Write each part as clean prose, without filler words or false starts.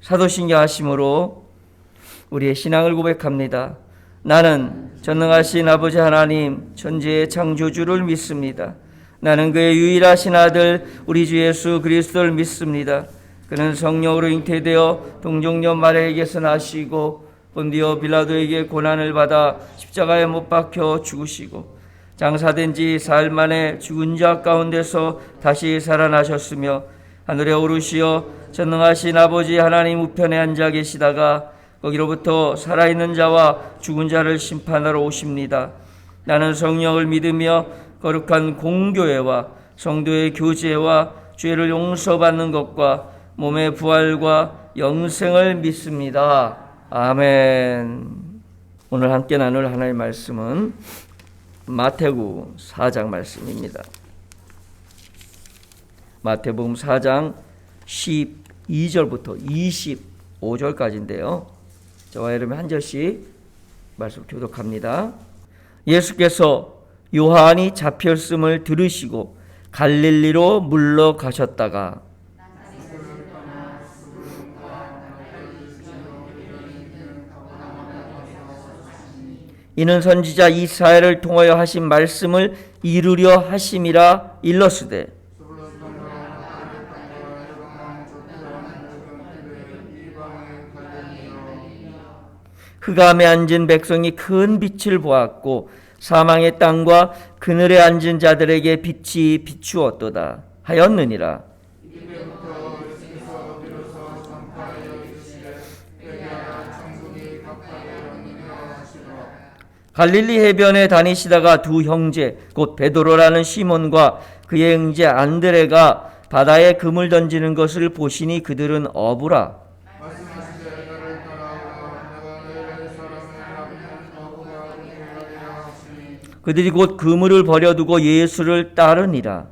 사도신경 하심으로 우리의 신앙을 고백합니다. 나는 전능하신 아버지 하나님 천지의 창조주를 믿습니다. 나는 그의 유일하신 아들 우리 주 예수 그리스도를 믿습니다. 그는 성령으로 잉태되어 동정녀 마리아에게서 나시고 본디오 빌라도에게 고난을 받아 십자가에 못 박혀 죽으시고 장사된 지 사흘 만에 죽은 자 가운데서 다시 살아나셨으며 하늘에 오르시어 전능하신 아버지 하나님 우편에 앉아 계시다가 거기로부터 살아있는 자와 죽은 자를 심판하러 오십니다. 나는 성령을 믿으며 거룩한 공교회와 성도의 교제와 죄를 용서받는 것과 몸의 부활과 영생을 믿습니다. 아멘. 오늘 함께 나눌 하나님의 말씀은 마태복음 4장 말씀입니다. 마태복음 4장 12절부터 25절까지인데요. 저와 여러분 한 절씩 말씀 교독합니다. 예수께서 요한이 잡혔음을 들으시고 갈릴리로 물러가셨다가 이는 선지자 이사야를 통하여 하신 말씀을 이루려 하심이라 일렀으되 흑암에 앉은 백성이 큰 빛을 보았고 사망의 땅과 그늘에 앉은 자들에게 빛이 비추었도다 하였느니라. 갈릴리 해변에 다니시다가 두 형제 곧 베드로라는 시몬과 그의 형제 안드레가 바다에 금을 던지는 것을 보시니 그들은 어부라. 그들이 곧 그물을 버려두고 예수를 따르니라.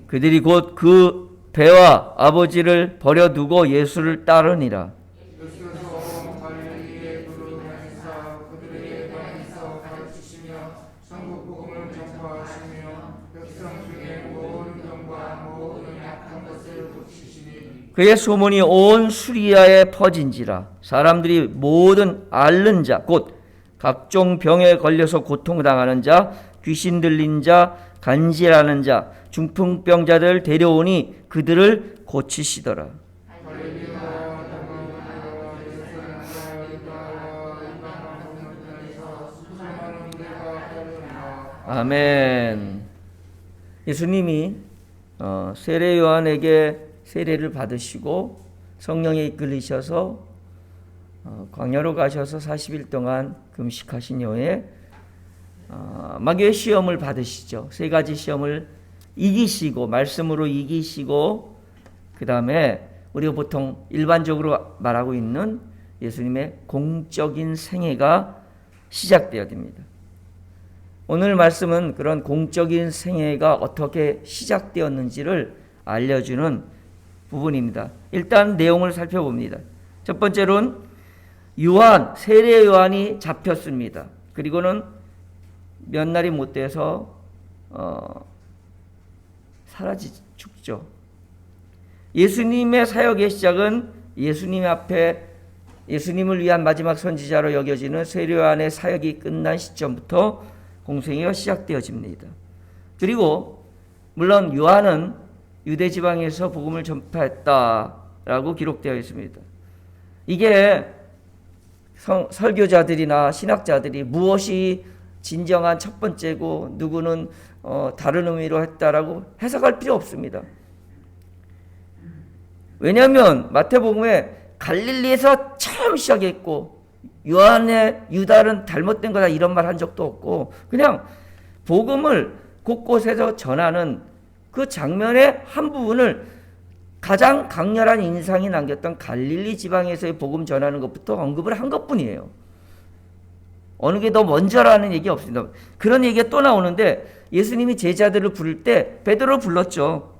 그들이 곧 그 배와 아버지를 버려두고 예수를 따르니라. 그의 소문이 온 수리아에 퍼진지라. 사람들이 모든 앓는 자 곧 각종 병에 걸려서 고통당하는 자, 귀신 들린 자, 간질하는 자, 중풍병자들 데려오니 그들을 고치시더라. 아멘. 예수님이 세례 요한에게 세례를 받으시고 성령에 이끌리셔서 광야로 가셔서 40일 동안 금식하신 이후에 마귀의 시험을 받으시죠. 세 가지 시험을 이기시고 말씀으로 이기시고 그 다음에 우리가 보통 일반적으로 말하고 있는 예수님의 공적인 생애가 시작되어야 됩니다. 오늘 말씀은 그런 공적인 생애가 어떻게 시작되었는지를 알려주는 부분입니다. 일단 내용을 살펴봅니다. 첫 번째로는 세례 요한이 잡혔습니다. 그리고는 몇 날이 못 돼서 죽죠. 예수님의 사역의 시작은 예수님 앞에 예수님을 위한 마지막 선지자로 여겨지는 세례 요한의 사역이 끝난 시점부터 공생애가 시작되어집니다. 그리고 물론 요한은 유대 지방에서 복음을 전파했다라고 기록되어 있습니다. 이게 설교자들이나 신학자들이 무엇이 진정한 첫 번째고 누구는 다른 의미로 했다라고 해석할 필요 없습니다. 왜냐하면 마태복음에 갈릴리에서 처음 시작했고 요한의 유다는 잘못된 거다 이런 말 한 적도 없고 그냥 복음을 곳곳에서 전하는 그 장면의 한 부분을 가장 강렬한 인상이 남겼던 갈릴리 지방에서의 복음 전하는 것부터 언급을 한 것뿐이에요. 어느 게 더 먼저라는 얘기 없습니다. 그런 얘기가 또 나오는데 예수님이 제자들을 부를 때 베드로를 불렀죠.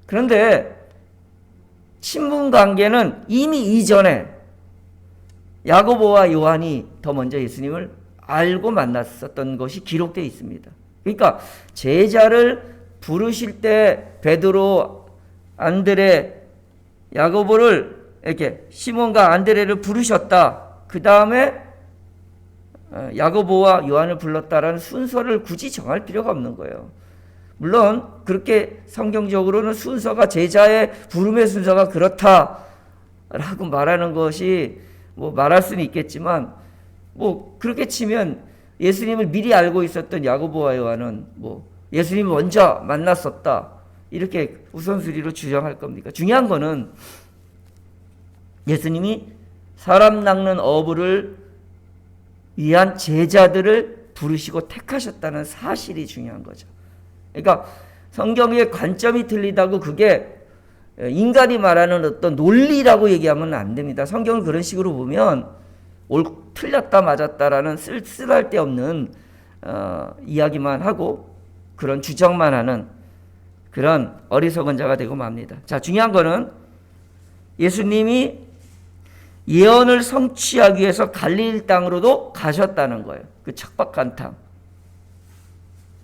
그런데 친분 관계는 이미 이전에 야고보와 요한이 더 먼저 예수님을 알고 만났었던 것이 기록되어 있습니다. 그러니까 제자를 부르실 때 베드로, 안드레, 야고보를 이렇게 시몬과 안드레를 부르셨다. 그 다음에 야고보와 요한을 불렀다라는 순서를 굳이 정할 필요가 없는 거예요. 물론 그렇게 성경적으로는 순서가 제자의 부름의 순서가 그렇다라고 말하는 것이 뭐 말할 수는 있겠지만 뭐 그렇게 치면 예수님을 미리 알고 있었던 야고보와 요한은 뭐 예수님을 먼저 만났었다 이렇게 우선순위로 주장할 겁니까? 중요한 거는 예수님이 사람 낚는 어부를 위한 제자들을 부르시고 택하셨다는 사실이 중요한 거죠. 그러니까 성경의 관점이 틀리다고 그게 인간이 말하는 어떤 논리라고 얘기하면 안 됩니다. 성경을 그런 식으로 보면 틀렸다 맞았다라는 쓸데없는 이야기만 하고 그런 주장만 하는 그런 어리석은 자가 되고 맙니다. 자, 중요한 거는 예수님이 예언을 성취하기 위해서 갈릴리 땅으로도 가셨다는 거예요. 그 척박한 땅.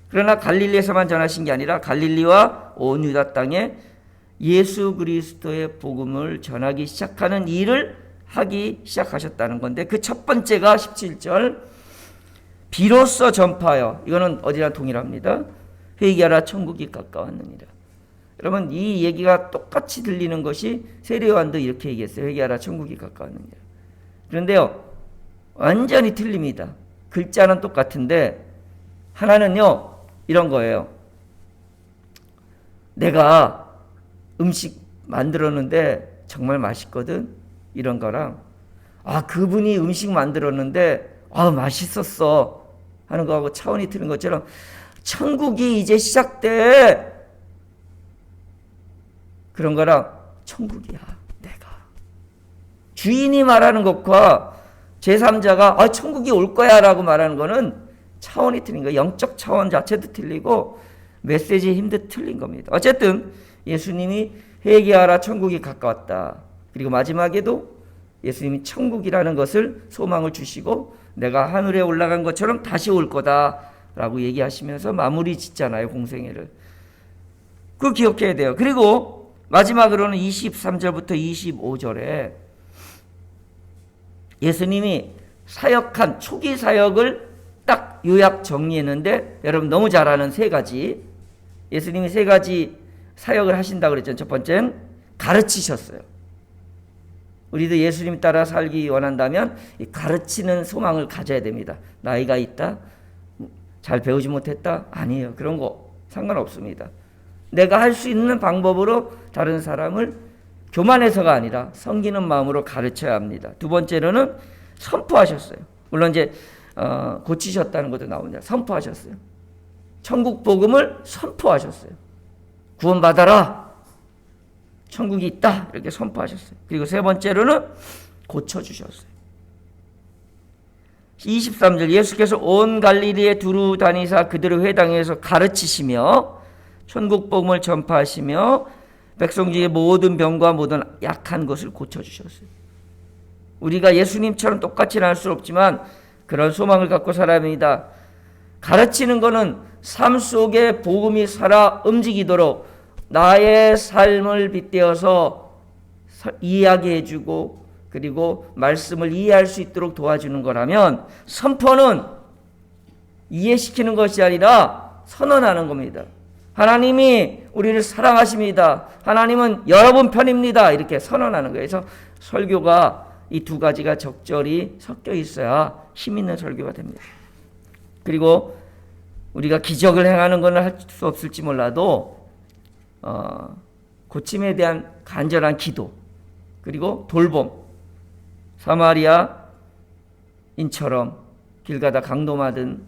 그러나 갈릴리에서만 전하신 게 아니라 갈릴리와 온 유다 땅에 예수 그리스도의 복음을 전하기 시작하는 일을 하기 시작하셨다는 건데 그 첫 번째가 17절 비로소 전파하여 이거는 어디나 동일합니다. 회개하라 천국이 가까웠느니라. 여러분 이 얘기가 똑같이 들리는 것이 세례요한도 이렇게 얘기했어요. 회개하라 천국이 가까웠느니라. 그런데요 완전히 틀립니다. 글자는 똑같은데 하나는요 이런 거예요. 내가 음식 만들었는데 정말 맛있거든 이런 거랑 그분이 음식 만들었는데 맛있었어 하는 거하고 차원이 틀린 것처럼 천국이 이제 시작돼 그런 거랑 천국이야 내가 주인이 말하는 것과 제3자가 천국이 올 거야 라고 말하는 거는 차원이 틀린 거예요. 영적 차원 자체도 틀리고 메시지의 힘도 틀린 겁니다. 어쨌든 예수님이 회개하라 천국이 가까웠다. 그리고 마지막에도 예수님이 천국이라는 것을 소망을 주시고 내가 하늘에 올라간 것처럼 다시 올 거다라고 얘기하시면서 마무리 짓잖아요. 공생애를. 그거 기억해야 돼요. 그리고 마지막으로는 23절부터 25절에 예수님이 사역한 초기 사역을 딱 요약 정리했는데 여러분 너무 잘 아는 세 가지 예수님이 세 가지 사역을 하신다고 그랬죠. 첫 번째는 가르치셨어요. 우리도 예수님 따라 살기 원한다면 가르치는 소망을 가져야 됩니다. 나이가 있다? 잘 배우지 못했다? 아니에요. 그런 거 상관없습니다. 내가 할 수 있는 방법으로 다른 사람을 교만해서가 아니라 섬기는 마음으로 가르쳐야 합니다. 두 번째로는 선포하셨어요. 물론 이제 고치셨다는 것도 나옵니다. 선포하셨어요. 천국 복음을 선포하셨어요. 구원받아라. 천국이 있다. 이렇게 선포하셨어요. 그리고 세 번째로는 고쳐주셨어요. 23절 예수께서 온 갈릴리에 두루 다니사 그들의 회당에서 가르치시며 천국 복음을 전파하시며 백성 중에 모든 병과 모든 약한 것을 고쳐주셨어요. 우리가 예수님처럼 똑같이는 할 수 없지만 그런 소망을 갖고 살아야 합니다. 가르치는 것은 삶 속에 복음이 살아 움직이도록 나의 삶을 빗대어서 이해하게 해주고 그리고 말씀을 이해할 수 있도록 도와주는 거라면 선포는 이해시키는 것이 아니라 선언하는 겁니다. 하나님이 우리를 사랑하십니다. 하나님은 여러분 편입니다. 이렇게 선언하는 거예요. 그래서 설교가 이 두 가지가 적절히 섞여 있어야 힘 있는 설교가 됩니다. 그리고 우리가 기적을 행하는 것은 할 수 없을지 몰라도 고침에 대한 간절한 기도 그리고 돌봄 사마리아인처럼 길 가다 강도 맞은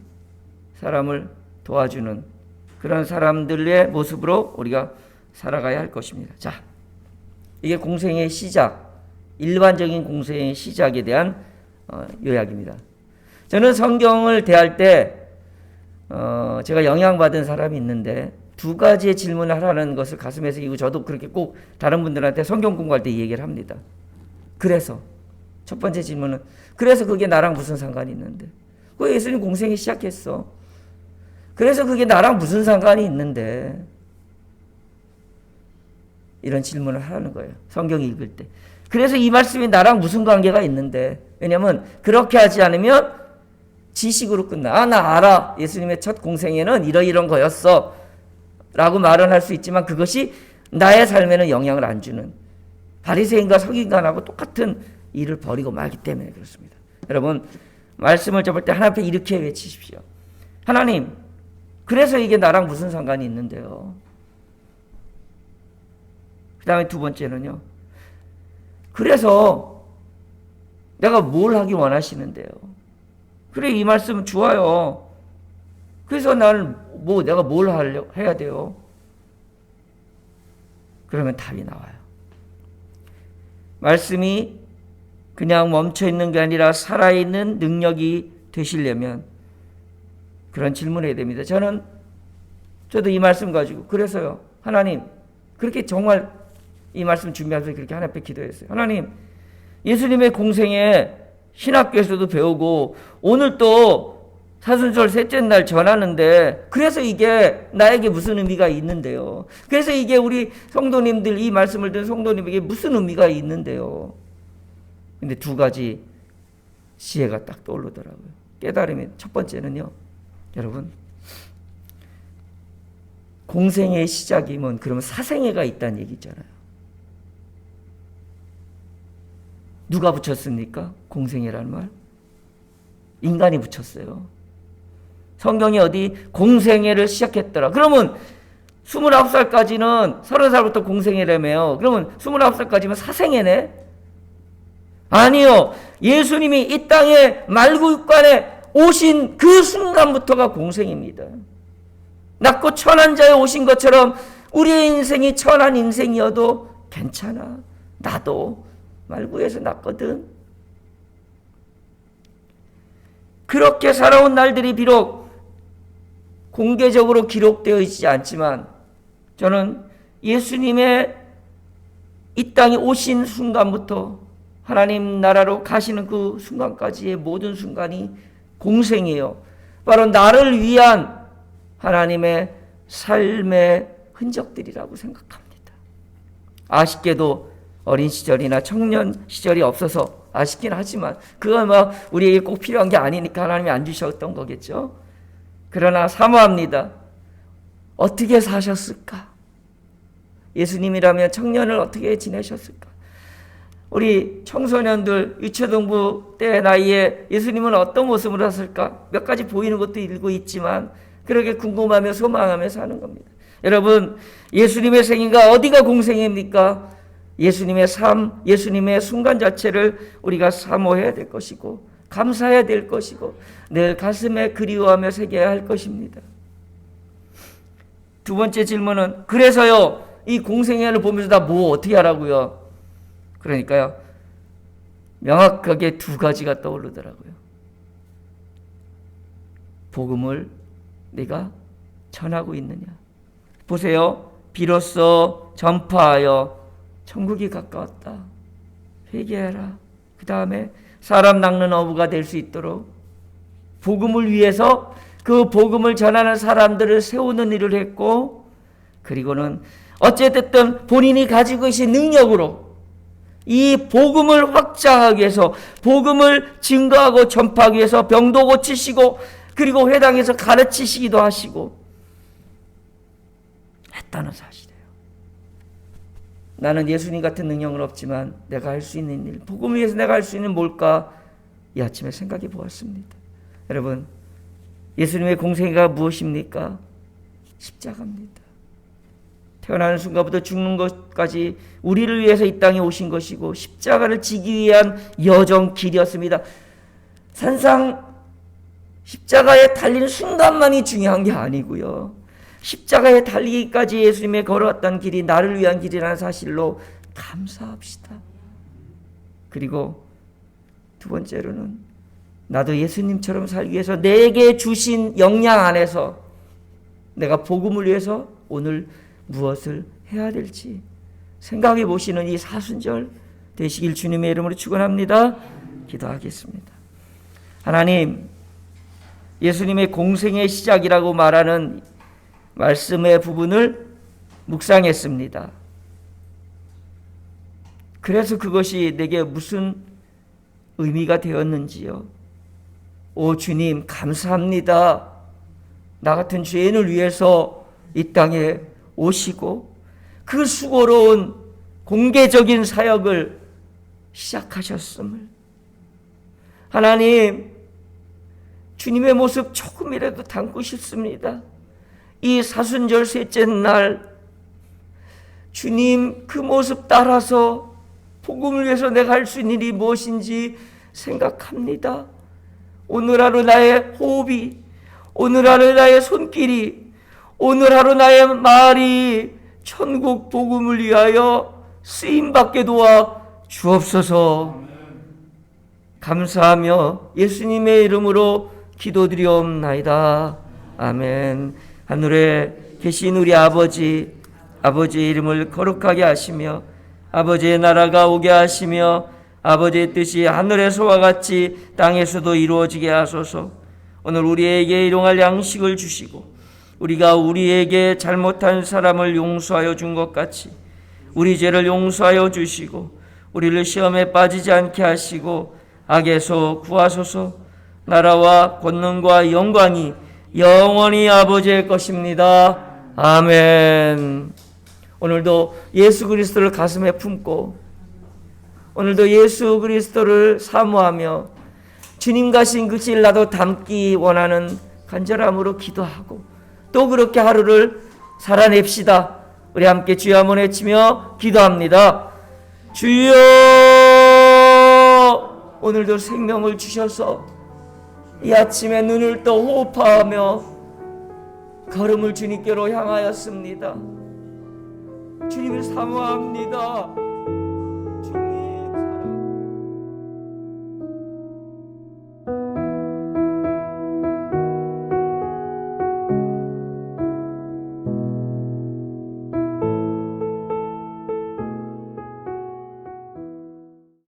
사람을 도와주는 그런 사람들의 모습으로 우리가 살아가야 할 것입니다. 자, 이게 공생의 시작, 일반적인 공생의 시작에 대한 요약입니다. 저는 성경을 대할 때 제가 영향받은 사람이 있는데 두 가지의 질문을 하라는 것을 가슴에 새기고 저도 그렇게 꼭 다른 분들한테 성경 공부할 때 이 얘기를 합니다. 그래서 첫 번째 질문은 그래서 그게 나랑 무슨 상관이 있는데? 그 예수님 공생이 시작했어. 그래서 그게 나랑 무슨 상관이 있는데? 이런 질문을 하라는 거예요. 성경 읽을 때. 그래서 이 말씀이 나랑 무슨 관계가 있는데? 왜냐하면 그렇게 하지 않으면 지식으로 끝나. 나 알아. 예수님의 첫 공생애는 이런 거였어. 라고 말은 할 수 있지만 그것이 나의 삶에는 영향을 안 주는 바리새인과 서기관하고 똑같은 일을 벌이고 말기 때문에 그렇습니다. 여러분 말씀을 접을 때 하나님 앞에 이렇게 외치십시오. 하나님, 그래서 이게 나랑 무슨 상관이 있는데요? 그 다음에 두 번째는요. 그래서 내가 뭘 하기 원하시는데요? 그래, 이 말씀은 좋아요. 그래서 나는 내가 뭘 해야 돼요? 그러면 답이 나와요. 말씀이 그냥 멈춰 있는 게 아니라 살아있는 능력이 되시려면 그런 질문을 해야 됩니다. 저도 이 말씀 가지고 그래서요. 하나님, 그렇게 정말 이 말씀 준비하면서 그렇게 하나님 앞에 기도했어요. 하나님, 예수님의 공생에 신학교에서도 배우고 오늘 또 사순절 셋째 날 전하는데 그래서 이게 나에게 무슨 의미가 있는데요. 그래서 이게 우리 성도님들 이 말씀을 듣는 성도님에게 무슨 의미가 있는데요. 근데 두 가지 지혜가 딱 떠오르더라고요. 깨달음이 첫 번째는요. 여러분 공생의 시작이면 그러면 사생애가 있다는 얘기잖아요. 누가 붙였습니까? 공생애라는 말? 인간이 붙였어요. 성경이 어디 공생애를 시작했더라. 그러면 29살까지는 30살부터 공생애라며요. 그러면 29살까지면 사생애네? 아니요. 예수님이 이 땅에 말구육간에 오신 그 순간부터가 공생입니다. 낮고 천한 자에 오신 것처럼 우리의 인생이 천한 인생이어도 괜찮아. 나도 말구에서 났거든. 그렇게 살아온 날들이 비록 공개적으로 기록되어 있지 않지만 저는 예수님의 이 땅에 오신 순간부터 하나님 나라로 가시는 그 순간까지의 모든 순간이 공생이에요. 바로 나를 위한 하나님의 삶의 흔적들이라고 생각합니다. 아쉽게도 어린 시절이나 청년 시절이 없어서 아쉽긴 하지만 그건 우리에게 꼭 필요한 게 아니니까 하나님이 안 주셨던 거겠죠. 그러나 사모합니다. 어떻게 사셨을까? 예수님이라면 청년을 어떻게 지내셨을까? 우리 청소년들 유초등부 때 나이에 예수님은 어떤 모습으로 하셨을까? 몇 가지 보이는 것도 읽고 있지만 그렇게 궁금하며 소망하며 사는 겁니다. 여러분, 예수님의 생애가 어디가 공생입니까? 예수님의 삶, 예수님의 순간 자체를 우리가 사모해야 될 것이고 감사해야 될 것이고 늘 가슴에 그리워하며 새겨야 할 것입니다. 두 번째 질문은 그래서요. 이 공생애를 보면서 나 어떻게 하라고요? 그러니까요. 명확하게 두 가지가 떠오르더라고요. 복음을 네가 전하고 있느냐. 보세요. 비로소 전파하여 천국이 가까웠다. 회개하라. 그 다음에 사람 낚는 어부가 될 수 있도록 복음을 위해서 그 복음을 전하는 사람들을 세우는 일을 했고 그리고는 어쨌든 본인이 가지고 계신 능력으로 이 복음을 확장하기 위해서 복음을 증거하고 전파하기 위해서 병도 고치시고 그리고 회당에서 가르치시기도 하시고 했다는 사실이에요. 나는 예수님 같은 능력은 없지만 내가 할 수 있는 일, 복음을 위해서 내가 할 수 있는 뭘까? 이 아침에 생각해 보았습니다. 여러분, 예수님의 공생애가 무엇입니까? 십자가입니다. 태어나는 순간부터 죽는 것까지 우리를 위해서 이 땅에 오신 것이고 십자가를 지기 위한 여정 길이었습니다. 산상 십자가에 달리는 순간만이 중요한 게 아니고요. 십자가에 달리기까지 예수님의 걸어왔던 길이 나를 위한 길이라는 사실로 감사합시다. 그리고 두 번째로는 나도 예수님처럼 살기 위해서 내게 주신 역량 안에서 내가 복음을 위해서 오늘 무엇을 해야 될지 생각해 보시는 이 사순절 되시길 주님의 이름으로 축원합니다. 기도하겠습니다. 하나님, 예수님의 공생의 시작이라고 말하는 말씀의 부분을 묵상했습니다. 그래서 그것이 내게 무슨 의미가 되었는지요. 오 주님, 감사합니다. 나 같은 죄인을 위해서 이 땅에 오시고 그 수고로운 공개적인 사역을 시작하셨음을, 하나님, 주님의 모습 조금이라도 담고 싶습니다. 이 사순절 셋째 날 주님 그 모습 따라서 복음을 위해서 내가 할 수 있는 일이 무엇인지 생각합니다. 오늘 하루 나의 호흡이, 오늘 하루 나의 손길이, 오늘 하루 나의 말이 천국 복음을 위하여 쓰임받게 도와 주옵소서. 감사하며 예수님의 이름으로 기도드리옵나이다. 아멘. 하늘에 계신 우리 아버지, 아버지의 이름을 거룩하게 하시며 아버지의 나라가 오게 하시며 아버지의 뜻이 하늘에서와 같이 땅에서도 이루어지게 하소서. 오늘 우리에게 일용할 양식을 주시고 우리가 우리에게 잘못한 사람을 용서하여 준 것 같이 우리 죄를 용서하여 주시고 우리를 시험에 빠지지 않게 하시고 악에서 구하소서. 나라와 권능과 영광이 영원히 아버지의 것입니다. 아멘. 오늘도 예수 그리스도를 가슴에 품고 오늘도 예수 그리스도를 사모하며 주님 가신 그 질 나도 담기 원하는 간절함으로 기도하고 또 그렇게 하루를 살아냅시다. 우리 함께 주여 한번 외치며 기도합니다. 주여, 오늘도 생명을 주셔서 이 아침에 눈을 떠 호흡하며 걸음을 주님께로 향하였습니다. 주님을 사모합니다.